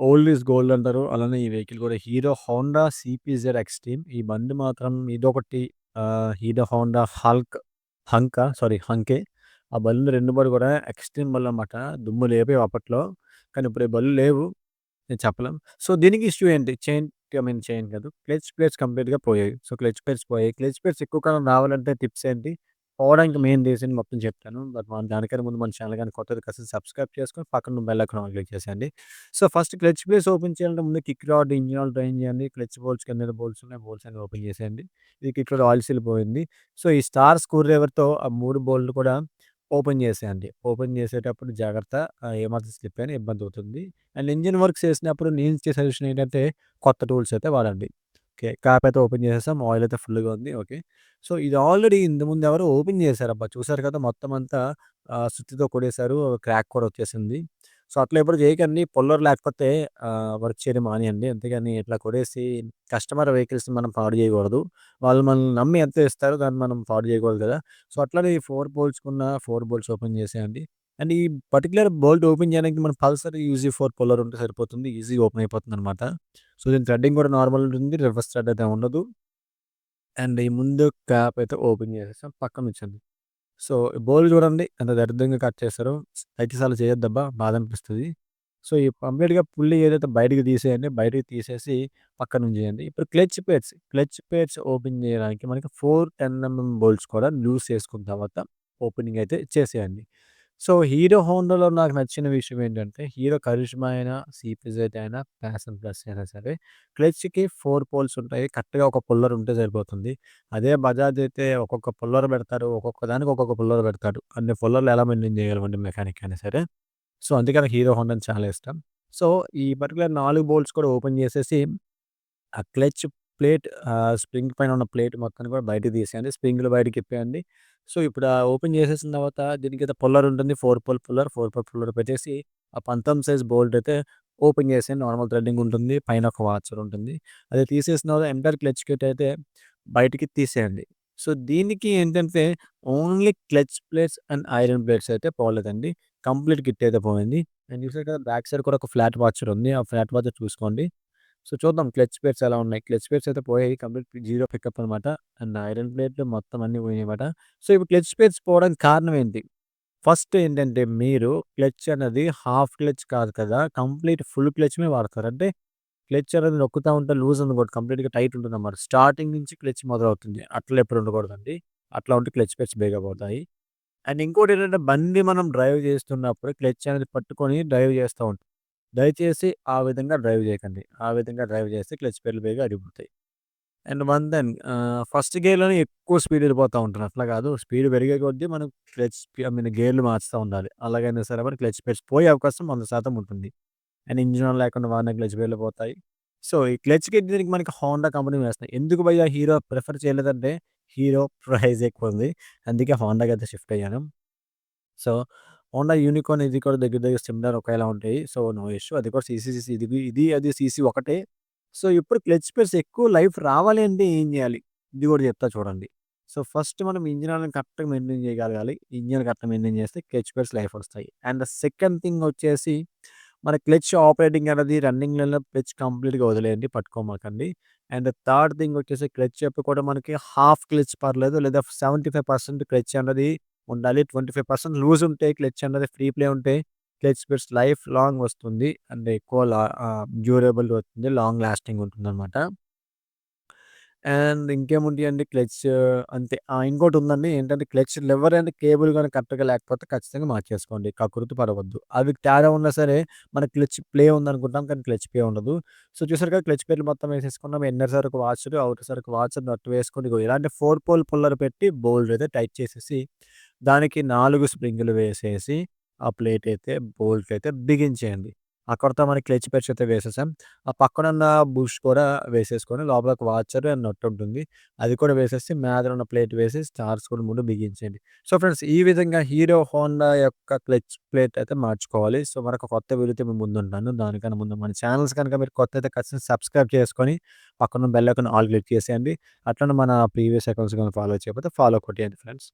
Old is gold అంటారు. అలానే ఈ వెహికల్ కూడా హీరో హోండా సీపీజెడ్ ఎక్స్‌ట్రీమ్. ఈ బండి మాత్రం ఇదొకటి హీరో హోండా హంకే. ఆ బండ్లు 2 బండ్లు కూడా ఎక్స్‌ట్రీమ్ బండ్లన్నమాట. దుమ్ము లేపేవి అప్పట్లో. కానీ ఇప్పుడు ఈ బండ్లు లేవు. నేను చెప్పలేం. సో, దీనికి ఇష్యూ ఏంటి? చైన్ కాదు. క్లచ్ ప్లేట్స్ కంప్లీట్‌గా పోయాయి. సో, క్లచ్ ప్లేట్స్ పోయాయి. క్లచ్ ప్లేట్స్ ఎక్కువ కాలం రావాలంటే టిప్స్ ఏంటి? పోవడానికి మెయిన్ రీజన్ మొత్తం చెప్తాను. బట్ దానికన్నా ముందు మన ఛానల్ గాని కొత్తది కాస్త సబ్స్క్రైబ్ చేసుకొని పక్కన బెల్ ఐకాన్ ఆన్ క్లిక్ చేసేయండి. So, first clutch plates open చేయాలంటే ముందు kick rod, engine oil drain చేయండి. క్లచ్ బోల్ట్స్ కింద బోల్ట్స్ ఉన్నాయి. బోల్ట్స్ అన్ని ఓపెన్ చేసేయండి. ఇది కిక్ రాడ్ ఆయిల్ సీల్ పోయింది. సో, ఈ స్టార్ స్క్రూ డ్రైవర్‌తో ఆ 3 బోల్ట్‌లు కూడా ఓపెన్ చేసేయండి. ఓపెన్ చేసేటప్పుడు జాగ్రత్త. ఏమాత్రం స్లిప్ అయినా ఇబ్బందవుతుంది. అండ్ ఇంజిన్ వర్క్స్ చేసినప్పుడు నేను ఇచ్చే సజెషన్ ఏంటంటే కొత్త టూల్స్ అయితే వాడండి. ఓకే. క్యాప్ అయితే ఓపెన్ చేసేసాం. ఆయిల్ అయితే ఫుల్‌గా ఉంది. ఓకే. సో, ఇది ఆల్రెడీ ఇంతకుముందు ఎవరో ఓపెన్ చేశారబ్బా! చూసారు కదా! మొత్తం అంతా సుత్తితో కొట్టేశారు. క్రాక్ కూడా వచ్చేసింది. సో, అట్లా ఎప్పుడు చేయకండి. పుల్లర్ లేకపోతే వర్క్ చేయడం మానేయండి. అంతేగాని ఇట్లా కొట్టేసి కస్టమర్ వెహికల్స్‌ని మనం పాడు చేయకూడదు. వాళ్ళు మనల్ని నమ్మి ఎంతో ఇస్తారో దాన్ని మనం పాడు చేయకూడదు కదా! సో, అట్లనే ఈ 4 బోల్ట్స్ ఓపెన్ చేసేయండి. అండ్ ఈ పర్టిక్యులర్ బోల్ట్ ఓపెన్ చేయడానికి మన పల్సర్ యూజీ4 పుల్లర్ ఉంటే సరిపోతుంది. ఈజీగా ఓపెన్ అయిపోతుందనమాట. సో, దీని థ్రెడ్డింగ్ కూడా నార్మల్ ఉంటుంది. రివర్స్ థ్రెడ్ అయితే ఉండదు. అండ్ ఈ ముందు క్యాప్ అయితే ఓపెన్ చేసేసాం. పక్కన ఉంచండి. సో, బోల్ చూడండి ఎంత దరిద్రంగా కట్ చేశారో. దయచేసి అలా చేయొద్దబ్బా! బాధనిపిస్తది. సో, ఈ కంప్లీట్‌గా పుల్లీ ఏదైతే బయటికి తీసేయండి. బయటికి తీసేసి పక్కనుంచేయండి. ఇప్పుడు క్లచ్ ప్లేట్స్ ఓపెన్ చేయడానికి మనకి 10 బోల్ట్స్ కూడా లూజ్ చేసుకున్న తర్వాత ఓపెనింగ్ అయితే చేసేయండి. సో, హీరో హోండాలో నాకు నచ్చిన విషయం ఏంటంటే, హీరో కరిష్మా అయినా, సీపీజెడ్ అయినా, ప్యాషన్ ప్లస్ అయినా సరే, క్లచ్‌కి 4 పోల్స్ ఉంటాయి. కరెక్ట్‌గా ఒక పుల్లర్ ఉంటే సరిపోతుంది. అదే బజాజ్ అయితే ఒక్కొక్క పుల్లర్ పెడతారు. ఒక్కొక్క దానికి ఒక్కొక్క పుల్లర్ పెడతాడు. అన్ని పుల్లర్లు ఎలా మెయింటైన్ చేయగలమండి మెకానిక్ అయినా సరే. సో, అందుకే నాకు హీరో హోండా అంటే చాలా ఇష్టం. సో, ఈ పర్టిక్యులర్ 4 బోల్ట్స్ కూడా ఓపెన్ చేసేసి ఆ క్లచ్ ప్లేట్ స్ప్రింగ్ పైన ఉన్న ప్లేట్ మొత్తాన్ని కూడా బయటకి తీసేయండి. స్ప్రింగ్‌లు బయటకి ఇప్పేయండి. సో, ఇప్పుడు ఓపెన్ చేసేసిన తర్వాత దీనికైతే పుల్లర్ ఉంటుంది. 4 పోల్ పుల్లర్ పెట్టేసి ఆ 19 సైజ్ బోల్ట్ అయితే ఓపెన్ చేసేయండి. నార్మల్ థ్రెడ్డింగ్ ఉంటుంది. పైన ఒక వాచర్ ఉంటుంది. అది తీసేసిన తర్వాత ఎంటైర్ క్లచ్ కిట్ అయితే బయటికి తీసేయండి. సో, దీనికి ఏంటంటే only clutch plates and iron plates అయితే పోలేదండి. కంప్లీట్ కిట్ అయితే పోయింది. అండ్ చూసారు కదా! బ్యాక్ సైడ్ కూడా ఒక ఫ్లాట్ వాచర్ ఉంది. ఆ ఫ్లాట్ వాచర్ చూసుకోండి. సో, చూద్దాం క్లచ్ ప్లేట్స్ ఎలా ఉన్నాయి. క్లచ్ ప్లేట్స్ అయితే పోయాయి. కంప్లీట్ జీరో పికప్ అనమాట. అండ్ ఐరన్ ప్లేట్లు మొత్తం అన్నీ పోయినాయన్నమాట. సో, ఇప్పుడు క్లచ్ ప్లేట్స్ పోవడానికి కారణం ఏంటి? ఫస్ట్ ఏంటంటే మీరు క్లచ్ అనేది హాఫ్ క్లచ్ కాదు కదా! కంప్లీట్ ఫుల్ క్లచ్‌నే వాడతారు. అంటే క్లచ్ అనేది నొక్కుతా ఉంటే లూజ్ ఉండకూడదు. కంప్లీట్‌గా టైట్ ఉంటుందన్నమాట. స్టార్టింగ్ నుంచి క్లచ్ మొదలవుతుంది. అట్లా ఎప్పుడు ఉండకూడదండి. అట్లా ఉంటే క్లచ్ ప్లేట్స్ బేగా పోతాయి. అండ్ ఇంకోటేంటంటే బండి మనం డ్రైవ్ చేస్తున్నప్పుడు క్లచ్ అనేది పట్టుకొని డ్రైవ్ చేస్తా ఉంటాం. దయచేసి ఆ విధంగా డ్రైవ్ చేయకండి. ఆ విధంగా డ్రైవ్ చేస్తే క్లచ్ ప్లేట్లు బేగా అరిగిపోతాయి. అండ్ వన్ దెన్ ఫస్ట్ గేర్‌లోనే ఎక్కువ స్పీడ్ ఎళ్ళిపోతా ఉంటాను. అట్లా కాదు. స్పీడ్ పెరిగే కొద్దీ మనం గేర్‌లు మార్చుతా ఉండాలి. అలాగైనా సరే మరి క్లచ్ ప్లేట్స్ పోయే అవకాశం 100% ఉంటుంది. అండ్ ఇంజిన్ ఆయిల్ లేకుండా వాడిన క్లచ్ ప్లేట్లు పోతాయి. సో, ఈ క్లచ్ కిట్ దీనికి మనకి హోండా కంపెనీ వేస్తున్నాయి. ఎందుకు భయ్యా హీరో ప్రిఫర్ చేయలేదంటే హీరో ప్రైస్ ఎక్కువుంది. అందుకే హోండాకైతే షిఫ్ట్ అయ్యాను. సో, హోండా యూనికార్న్ ఇది కూడా దగ్గర దగ్గర సిమిలర్ ఒకేలా ఉంటాయి. So, no issue. అది కూడా సీసీ అది సీసీ ఒకటే. సో, ఇప్పుడు క్లచ్ ప్లేట్స్ ఎక్కువ లైఫ్ రావాలి అంటే ఏం చేయాలి? ఇది కూడా చెప్తా చూడండి. సో, ఫస్ట్ మనం ఇంజిన్ ఆయిల్‌ని కరెక్ట్‌గా మెయింటైన్ చేయగలగాలి. ఇంజిన్ కరెక్ట్‌గా మెయింటైన్ చేస్తే క్లచ్ ప్లేట్స్ లైఫ్ వస్తాయి. అండ్ సెకండ్ థింగ్ వచ్చేసి మన క్లచ్ ఆపరేటింగ్ అనేది రన్నింగ్‌లలో క్లచ్ కంప్లీట్‌గా వదిలేయండి. పట్టుకోమాకండి. అండ్ థర్డ్ థింగ్ వచ్చేసి క్లచ్ ఎప్పుడు కూడా మనకి హాఫ్ క్లచ్ పర్లేదు లేదా 75% క్లచ్ అన్నది ఉండాలి. 25% లూజ్ ఉంటే క్లచ్ అన్నది ఫ్రీ ప్లే ఉంటే క్లచ్ ప్లేట్స్ లైఫ్ లాంగ్ వస్తుంది. అండ్ ఎక్కువ డ్యూరబుల్ అవుతుంది. లాంగ్ లాస్టింగ్ ఉంటుందన్నమాట. అండ్ ఇంకేముంటాయండి క్లచ్ అంతే. ఇంకోటుందండి ఏంటంటే క్లచ్ లివర్ అండ్ కేబుల్ గాని కరెక్ట్‌గా లేకపోతే ఖచ్చితంగా మార్చేసుకోండి. కకృతి పడవద్దు. అవి తేడా ఉన్నా సరే మన క్లచ్ ప్లే ఉందనుకుంటాం. కానీ క్లచ్ ప్లే ఉండదు. సో, చూసారు కదా! క్లచ్ ప్లేట్లు మొత్తం వేసేసుకున్నాం. ఇన్నర్ సరకు వాషరు, ఔటర్ సరకు వాషర్, నట్టు వేసుకొని ఇగో ఇలాంటి 4 పోల్ పుల్లర్ పెట్టి బోల్ట్ అయితే టైట్ చేసేసి దానికి 4 స్ప్రింగులు వేసేసి ఆ ప్లేట్ అయితే బోల్ట్ అయితే బిగించేయండి. అక్కడితో మనకి క్లచ్ పెట్స్ అయితే వేసేసాం. ఆ పక్కనున్న బుష్ కూడా వేసేసుకొని లోపల ఒక వాచర్ అండ్ నట్ ఉంటుంది. అది కూడా వేసేసి మీదనున్న ప్లేట్ వేసి స్టార్స్ కూడా 3 బిగించేయండి. సో, ఫ్రెండ్స్ ఈ విధంగా హీరో హోండా యొక్క క్లచ్ ప్లేట్ అయితే మార్చుకోవాలి. సో, మరొక కొత్త వీడియోతో మీ ముందుంటాను. దానికన్నా ముందు మన ఛానెల్స్ కనుక మీరు కొత్తయితే ఖచ్చితంగా సబ్స్క్రైబ్ చేసుకొని పక్కన బెల్ ఐకాన్ ఆల్ క్లిక్ చేసేయండి. అట్లనే మన ప్రీవియస్ అకౌంట్స్ గాని ఫాలో చేయకపోతే ఫాలో కొట్టేయండి ఫ్రెండ్స్.